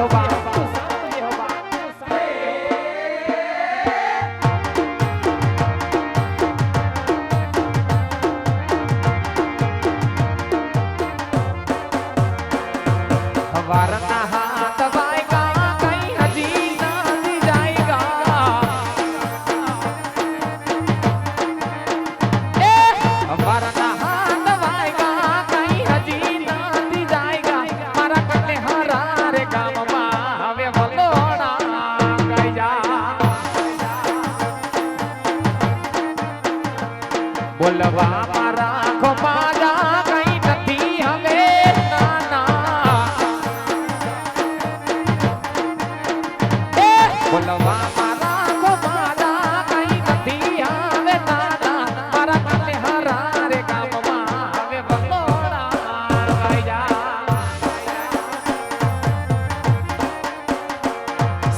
બા વારના હાથ વાયગા કઈ હજી નથી જાયગા વારના હાથ વાયગા કઈ હજી નથી જાયગા મારા કને હરા રે ગામમાં હવે વલોણા ગઈ જા બોલવા મારા ખોપાજા કઈ નથી હવે બોલવા મારા ગોપાલા કઈ નથી આવે દાદા મારા કને હરા રે ગામમાં હવે વલોણા ગઈ જા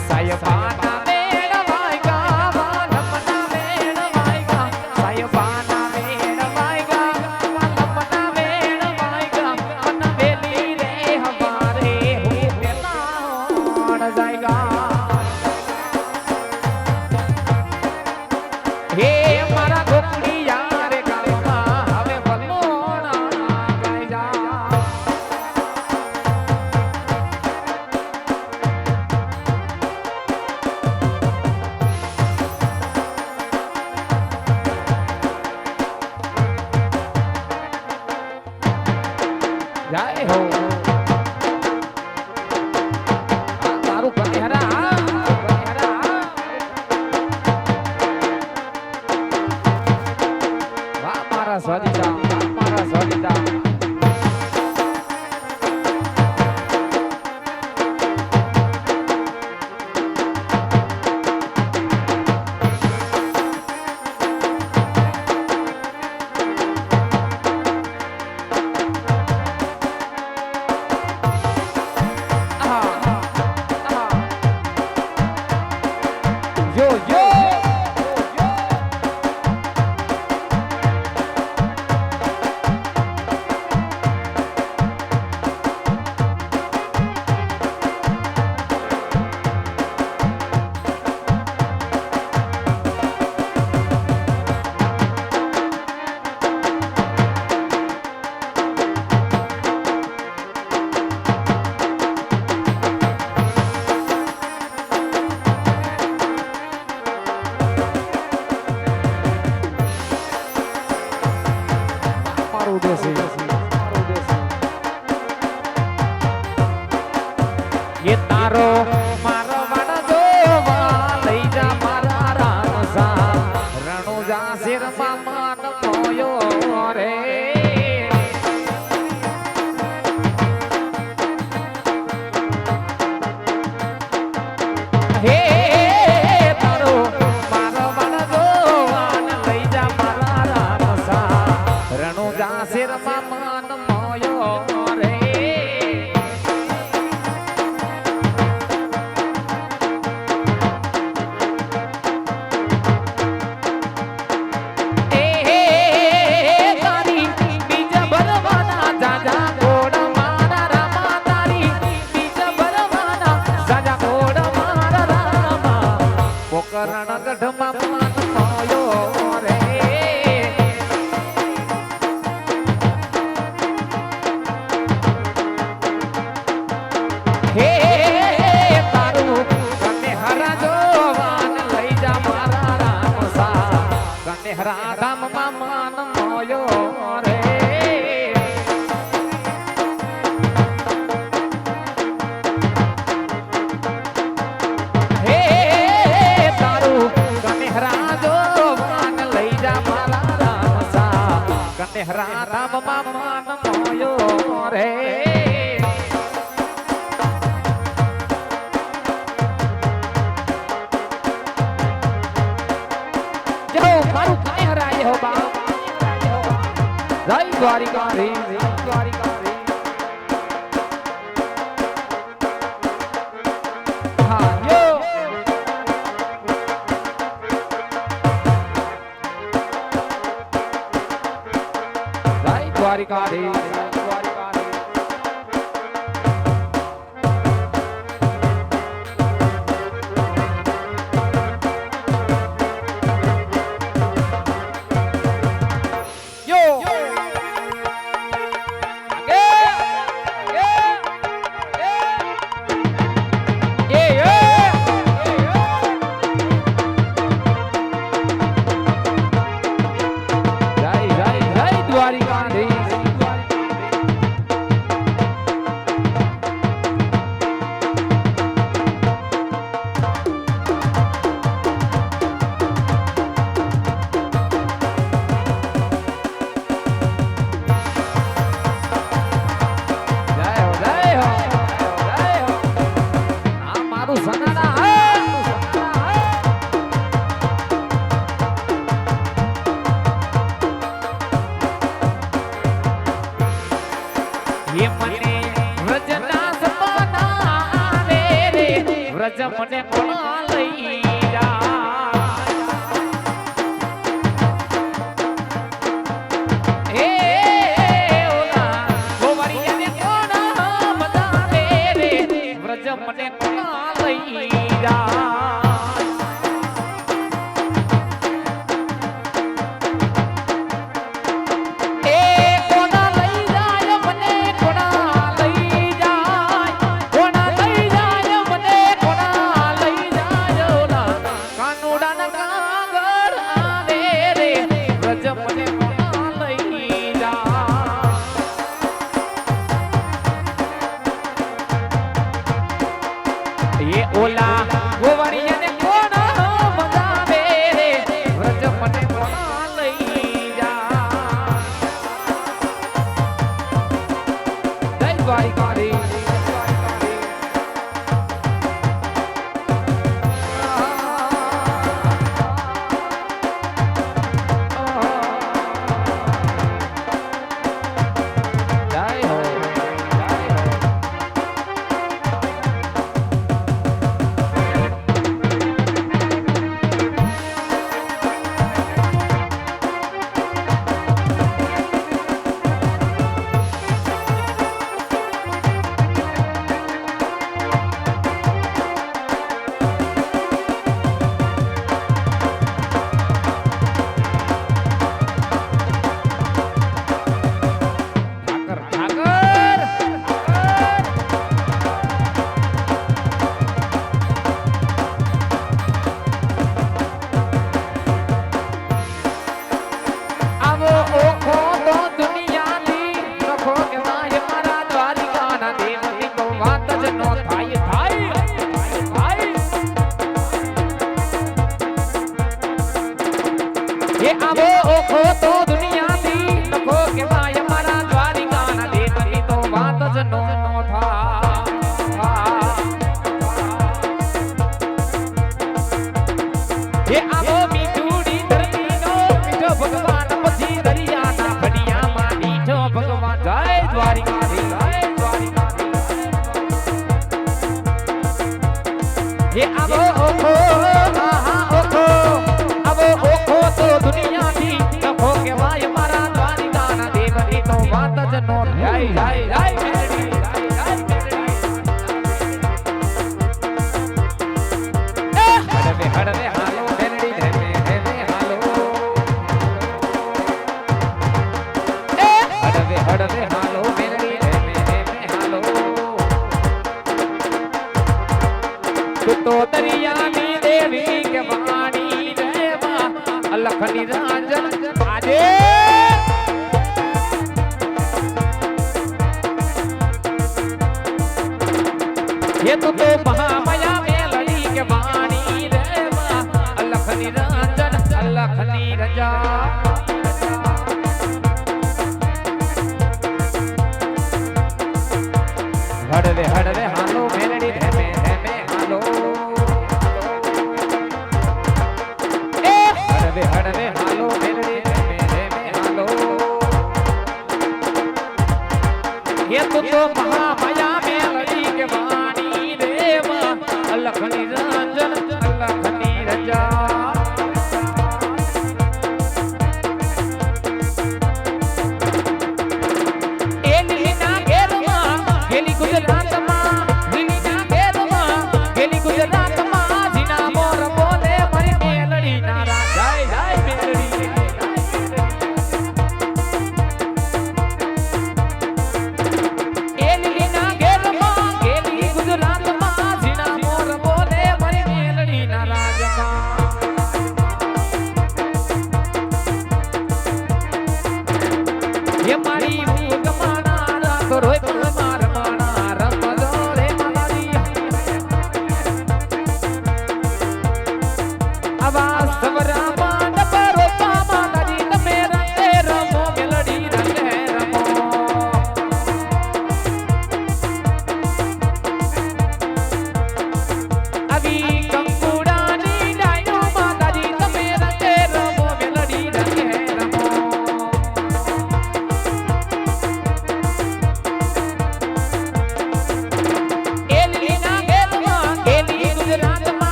સાયબાના મેળ વાયગા વાલમના મેળ વાયગા સાયબાના મેળ વાયગા વાલમના મેળ વાયગા મન વેલી રે હમારે હું પેલા જાયગા હે મારા ગોપડી યાર ગામમાં હવે વલોણા ગઈ જા જય હો તારું કનેહરા મારા સ્વાદિતા મારા સ્વાદિતા yo yo ये तारो मारो वाडो लई जा मारा रानसा रणुजा सिर मान मोयो रे हे तारो मारो वाडो लई जा मारा रानसा रणुजा सिर मान मोयो रे કરણ ગઢમાં માન મોયો રે હે તારું કને હરા જોવાન લઈ જા મારા રામસા કને હરા ધામમાં માન મોયો રે કનેહરા ધામમાં માન મોયો રે જો મારું કનેહરા એ હો બા જય દ્વારિકાધીશ જય દ્વારિકાધીશ હા યો દ્વારિકાધીશ દ્વારિકાધીશ વ્રજ મને કોણ લઈ જાય હે ઓલા ગોવાળિયાને કોણ બતાવે રે વ્રજ મને કોણ લઈ જાય ઓલા ગોવાળિયાને કોણ બતાવે રે વ્રજ મને કોણ લઈ જા જય દ્વારિકાધીશ ये आवो ओखो तो दुनिया दी नखो के माय मारा द्वारिका ना देवनी तो बात ज नो था ये आवो मीठूड़ी धरती नो मीठो भगवान पछी दरिया ना बढ़िया मा मीठो भगवान जय द्वारिका दी जय द्वारिका दी ये आवो ओखो ओखो आवो ओखो तो दुनिया थी नखो के वाय मारा द्वारिका ना देवनी तो बात ज नो जय जय जय मेलडी जय जय मेलडी हड़वे हालो मेलडी धमे हालो हड़वे हालो मेलडी धमे हालो तू तो दरिया में देवी के वाणी देवा अलख निरंजन आजे ये तो महामाया में लड़ी के वाणी देवा अलख निरंजन अलख निरंजन हड़वे हालो मेलडी धमे हालो हड़वे हालो मेलडी धमे हालो ये तो महामाया में लड़ी के वाणी देवा अलख निरंजन अलख निरंजन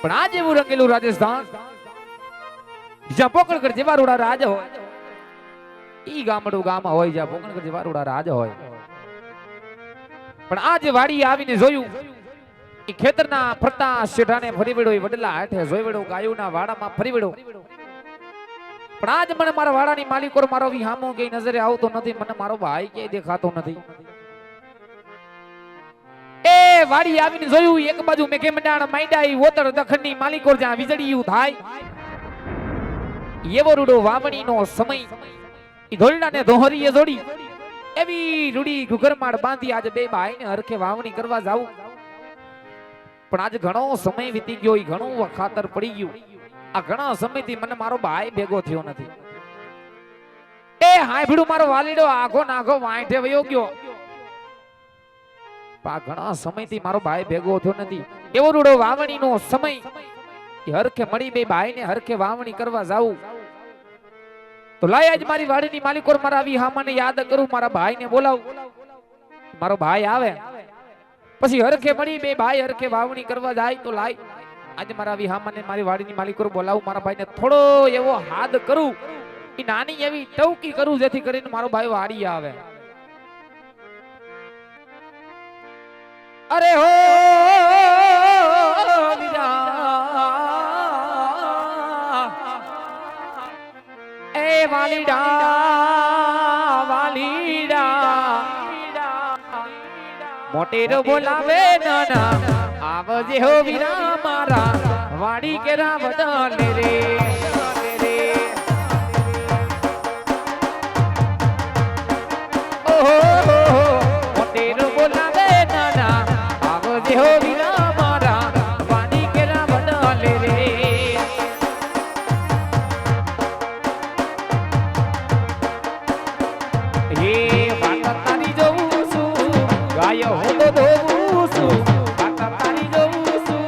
પણ આ જેવું રંગેલું રાજસ્થાન જ્યાં પોકણગઢ જેવા રૂડા રાજ હોય ઈ ગામડું ગામ હોય જ્યાં પોકણગઢ જેવા રૂડા રાજ હોય પણ આ જે વાડી આવીને જોયું ઈ ખેતરના ફરતા શેઠાને ફરી વળ્યો ઈ વડલા હાથે જોઈ વળ્યો ગાયોના વાડામાં ફરી વળ્યો પણ આજ મને મારા વાડાની માલિકો મારો વિહામો કે નજરે આવતો નથી મને મારો ભાઈ કે દેખાતો નથી એ વાડી આવીને જોયું એક બાજુ મેઘે મંડાણ માંડ્યા ઈ ઓતર દખણની માલિકો જ્યાં વીજળીયું થાય એવો રૂડો વાવણીનો સમય ઈ ધોરડાને ધોહરીએ જોડી એવી રૂડી ઘુઘરમાડ બાંધી આજે બે ભાઈને હરખે વાવણી કરવા જાવું પણ આજ ઘણો સમય વીતી ગયો ઈ ઘણું ખાતર પડી ગયું આ ઘણા સમયથી મને મારો ભાઈ ભેગો થયો નથી એ હાંભળું મારો વાલીડો આઘો નાઘો વાંઠે વયો ગયો આ ઘણા સમયથી મારો ભાઈ ભેગો થયો નથી એવો રૂડો વાવણીનો સમય હરખે મળી બે ભાઈને હરખે વાવણી કરવા જાવું તો લાય આજ મારી વાડીની માલિકો મારા આવી હામાને યાદ કરું મારા ભાઈને બોલાવું મારો ભાઈ આવે પછી હરખે મળી બે ભાઈ હરખે વાવણી કરવા જાય તો લાય આજે મારા આવી હામાને મારી વાડીની માલિકો બોલાવું મારા ભાઈને થોડો એવો હાથ કરું એ નાની એવી ટવકી કરું જેથી કરીને મારો ભાઈ વાડી આવે અરે હો વાલીડા મોટેરો બોલાવે નાના આવજે હો વીરા મારા વાડી કેરા બદલે રે ઓહો મોટેરો બોલાવે નાના આવજે હો વીરા મારા વાડી કેરા બદલે રે હે વાત તારી જોઉં છું ગાયો હું તો ધોવું છું વાત તારી જોઉં છું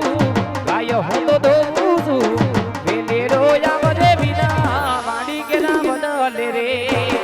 ગાયો હું તો ધોવું છું વેલેરો આવજે વિના વાડી કેરા બદલે રે